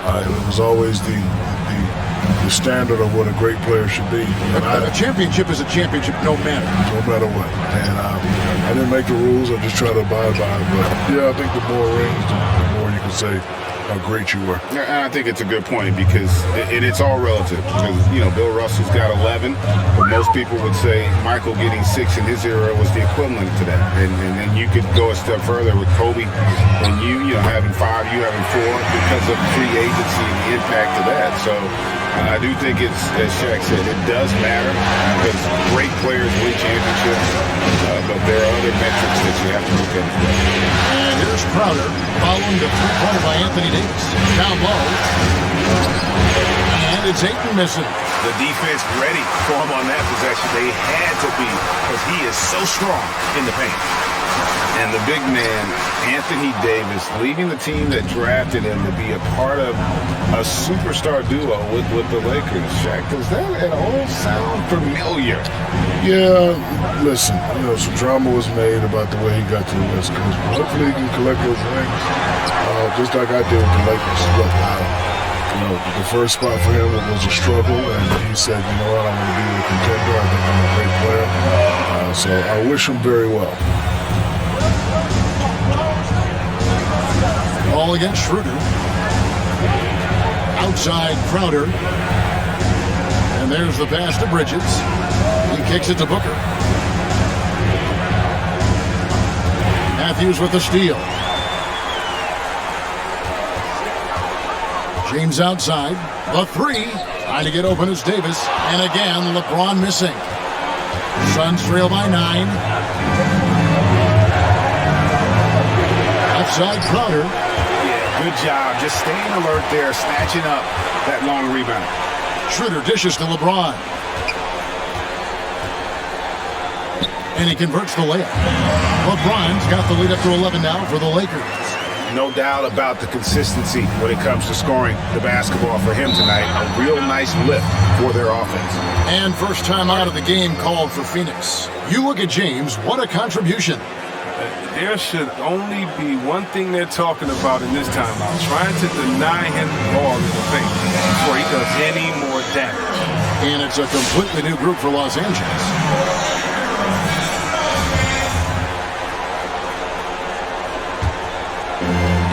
It was always the standard of what a great player should be. A championship is a championship no matter. No matter what. And I didn't make the rules. I just try to abide by it. But, yeah, I think the more rings, the more you can say how great you were. I think it's a good point because it's all relative. Because, Bill Russell's got 11, but most people would say Michael getting 6 in his era was the equivalent to that. And then you could go a step further with Kobe and you having 5, you having 4 because of free agency and the impact of that. So I do think it's, as Shaq said, it does matter because great players win championships, but there are other metrics that you have to look at as well. And here's Crowder following the three-pointer by Anthony Davis. Down low. And it's Ayton missing. The defense ready for him on that possession. They had to be because he is so strong in the paint. And the big man, Anthony Davis, leaving the team that drafted him to be a part of a superstar duo with the Lakers. Shaq, does that at all sound familiar? Yeah, listen, some drama was made about the way he got to the West Coast. But hopefully he can collect those rings, just like I did with the Lakers. Look, the first spot for him was a struggle, and he said, you know what, I'm going to be a contender. I think I'm a great player. So I wish him very well. Ball against Schroeder. Outside Crowder. And there's the pass to Bridges. He kicks it to Booker. Matthews with the steal. James outside. The three. Trying to get open is Davis. And again, LeBron missing. Suns trail by 9. Outside Crowder. Yeah, good job. Just staying alert there, snatching up that long rebound. Schroeder dishes to LeBron. And he converts the layup. LeBron's got the lead up to 11 now for the Lakers. No doubt about the consistency when it comes to scoring the basketball for him tonight. A real nice lift for their offense. And first time out of the game called for Phoenix. You look at James, what a contribution. There should only be one thing they're talking about in this timeout, trying to deny him the ball in the paint before he does any more damage. And it's a completely new group for Los Angeles.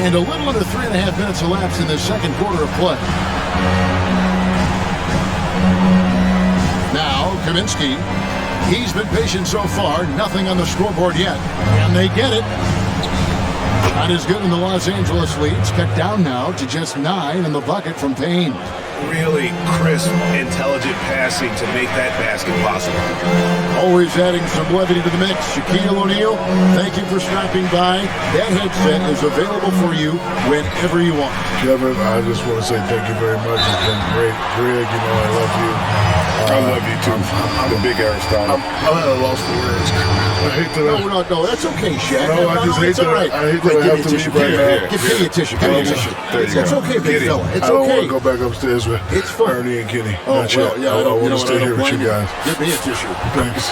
And a little under 3.5 minutes elapsed in the second quarter of play. Now, Kaminsky. He's been patient so far. Nothing on the scoreboard yet. And they get it. Not as good in the Los Angeles lead. It's cut down now to just 9 in the bucket from Payne. Really crisp, intelligent passing to make that basket possible. Always adding some levity to the mix. Shaquille O'Neal, thank you for stopping by. That headset is available for you whenever you want. Kevin, I just want to say thank you very much. It's been great. Greg, I love you. I love you too. I'm the big Aristotle. I'm at a loss for words. I hate that. No, that's okay, Shaq. No, I just hate that. Right. I hate that I have to leave right now. Give me a tissue. Give me a tissue. It's okay, big fella. It's I don't want okay. to go back upstairs with It's fine. Ernie and Kenny. Oh, Not well, yet. yeah, I want to stay here with you guys. Give me a tissue. Thanks.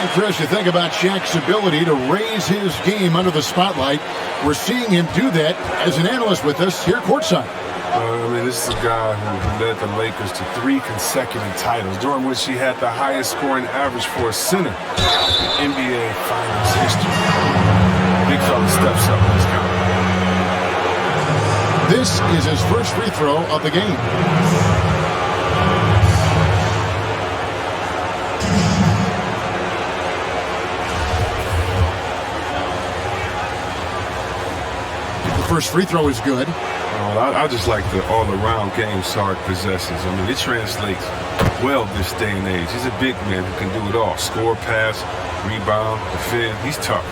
And Chris, you think about Shaq's ability to raise his game under the spotlight. We're seeing him do that as an analyst with us here courtside. This is a guy who led the Lakers to 3 consecutive titles, during which he had the highest scoring average for a center in NBA Finals history. Big fella steps up in this game. This is his first free throw of the game. The first free throw is good. I just like the all-around game Sark possesses. It translates well this day and age. He's a big man who can do it all. Score, pass, rebound, defend. He's tough.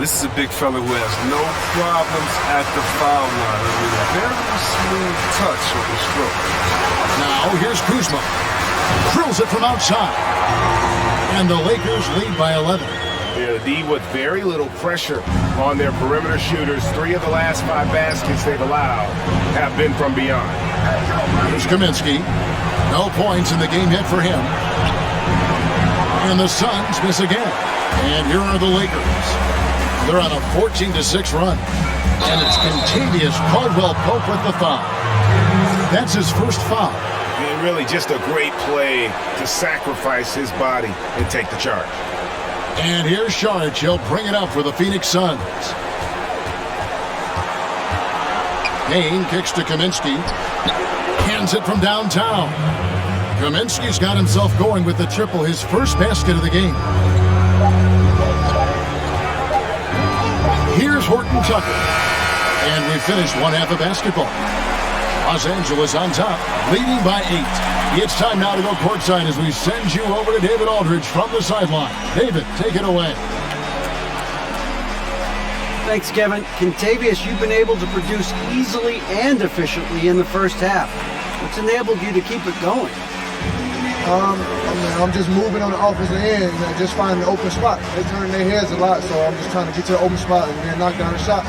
This is a big fella who has no problems at the foul line. A very smooth touch of the stroke. Now here's Kuzma. Drills it from outside. And the Lakers lead by 11. Yeah, the D with very little pressure on their perimeter shooters. 3 of the last 5 baskets they've allowed have been from beyond. Here's Kaminsky. No points in the game yet for him. And the Suns miss again. And here are the Lakers. They're on a 14-6 run. And it's Contavious Caldwell-Pope with the foul. That's his first foul. And really just a great play to sacrifice his body and take the charge. And here's Sharge. He'll bring it up for the Phoenix Suns. Kane kicks to Kaminsky. Hands it from downtown. Kaminsky's got himself going with the triple, his first basket of the game. Here's Horton Tucker. And we finished one half of basketball. Los Angeles on top, leading by 8. It's time now to go courtside as we send you over to David Aldridge from the sideline. David, take it away. Thanks, Kevin. Contavious, you've been able to produce easily and efficiently in the first half. What's enabled you to keep it going? I'm just moving on the offensive end and just finding the open spot. They turn their heads a lot, so I'm just trying to get to the open spot and then knock down a shot.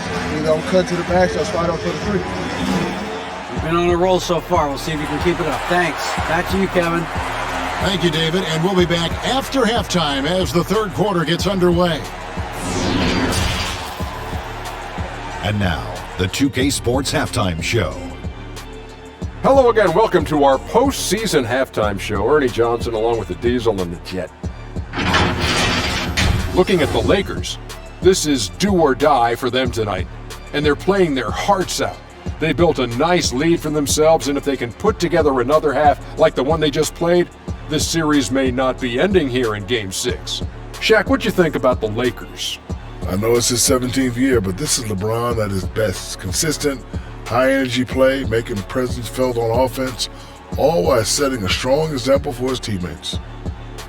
Cut to the basket, slide up for the three. You've been on a roll so far. We'll see if you can keep it up. Thanks. Back to you, Kevin. Thank you, David, and we'll be back after halftime as the third quarter gets underway. And now, the 2K Sports Halftime Show. Hello again. Welcome to our postseason halftime show. Ernie Johnson along with the Diesel and the Jet. Looking at the Lakers, this is do or die for them tonight, and they're playing their hearts out. They built a nice lead for themselves, and if they can put together another half like the one they just played, this series may not be ending here in Game 6. Shaq, what'd you think about the Lakers? I know it's his 17th year, but this is LeBron at his best. Consistent, high-energy play, making presence felt on offense, all while setting a strong example for his teammates.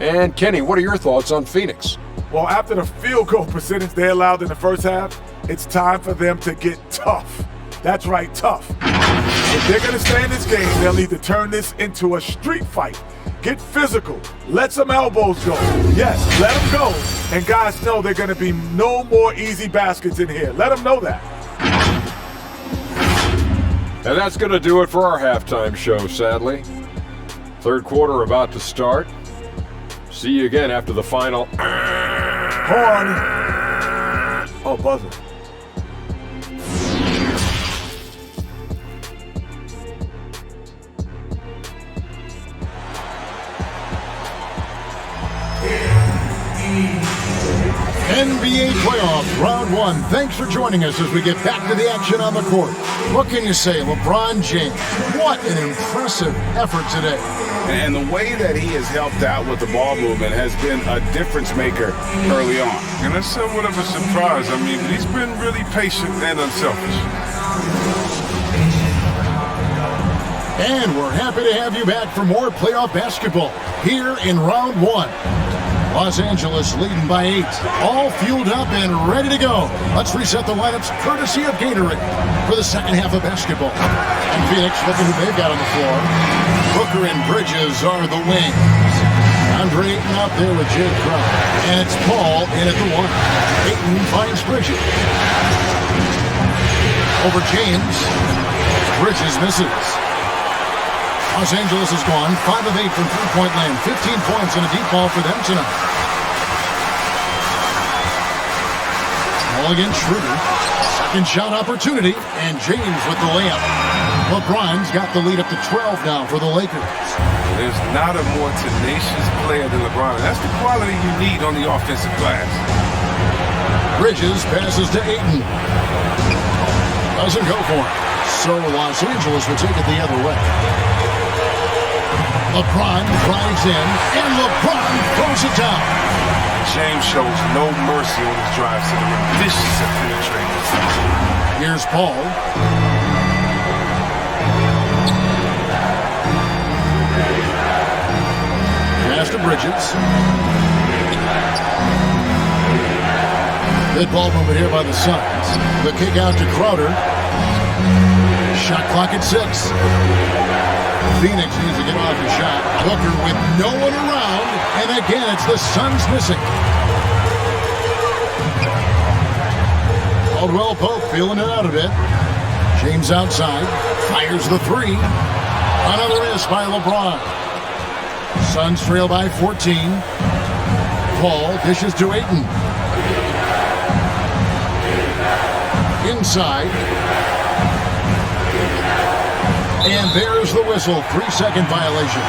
And Kenny, what are your thoughts on Phoenix? Well, after the field goal percentage they allowed in the first half, it's time for them to get tough. That's right, tough. If they're going to stay in this game, they'll need to turn this into a street fight. Get physical. Let some elbows go. Yes, let them go. And guys know they're going to be no more easy baskets in here. Let them know that. And that's going to do it for our halftime show, sadly. Third quarter about to start. See you again after the final. Horn. Oh, buzzer. NBA playoffs, round 1. Thanks for joining us as we get back to the action on the court. What can you say, LeBron James? What an impressive effort today. And the way that he has helped out with the ball movement has been a difference maker early on. And that's somewhat of a surprise. I mean, he's been really patient and unselfish. And we're happy to have you back for more playoff basketball here in round 1. Los Angeles leading by 8. All fueled up and ready to go. Let's reset the lineups courtesy of Gatorade for the second half of basketball. And Phoenix, look at who they've got on the floor. Booker and Bridges are the wings. Andre Ayton out there with Jay Crowder. And it's Paul in at the 1. Ayton finds Bridges. Over James. Bridges misses. Los Angeles has gone 5 of 8 from three-point land. 15 points and a deep ball for them tonight. Ball against Schroeder. Second shot opportunity. And James with the layup. LeBron's got the lead up to 12 now for the Lakers. There's not a more tenacious player than LeBron. That's the quality you need on the offensive glass. Bridges passes to Ayton. Doesn't go for it. So Los Angeles will take it the other way. LeBron drives in, and LeBron throws it down. James shows no mercy on his drives to the rim. Vicious at penetrating. Here's Paul. Pass to Bridges. Good ball movement here by the Suns. The kick out to Crowder. Shot clock at 6. Phoenix needs to get off the shot. Booker with no one around. And again, it's the Suns missing. Caldwell-Pope feeling it out a bit. James outside. Fires the 3. Another miss by LeBron. Suns trail by 14. Paul dishes to Ayton. Inside. And there's the whistle. 3-second violation.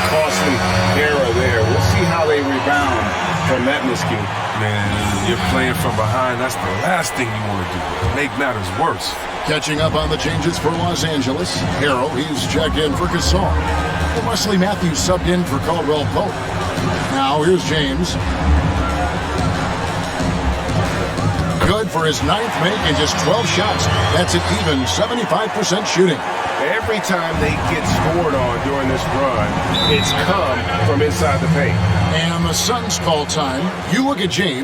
Costly error there. We'll see how they rebound from that miscue. Man, you're playing from behind. That's the last thing you want to do. Make matters worse. Catching up on the changes for Los Angeles. Harrell, he's checked in for Gasol. Wesley Matthews subbed in for Caldwell Pope. Now here's James. Good for his 9th make and just 12 shots. That's an even 75% shooting. Every time they get scored on during this run, it's come from inside the paint. And the Suns call time. You look at James.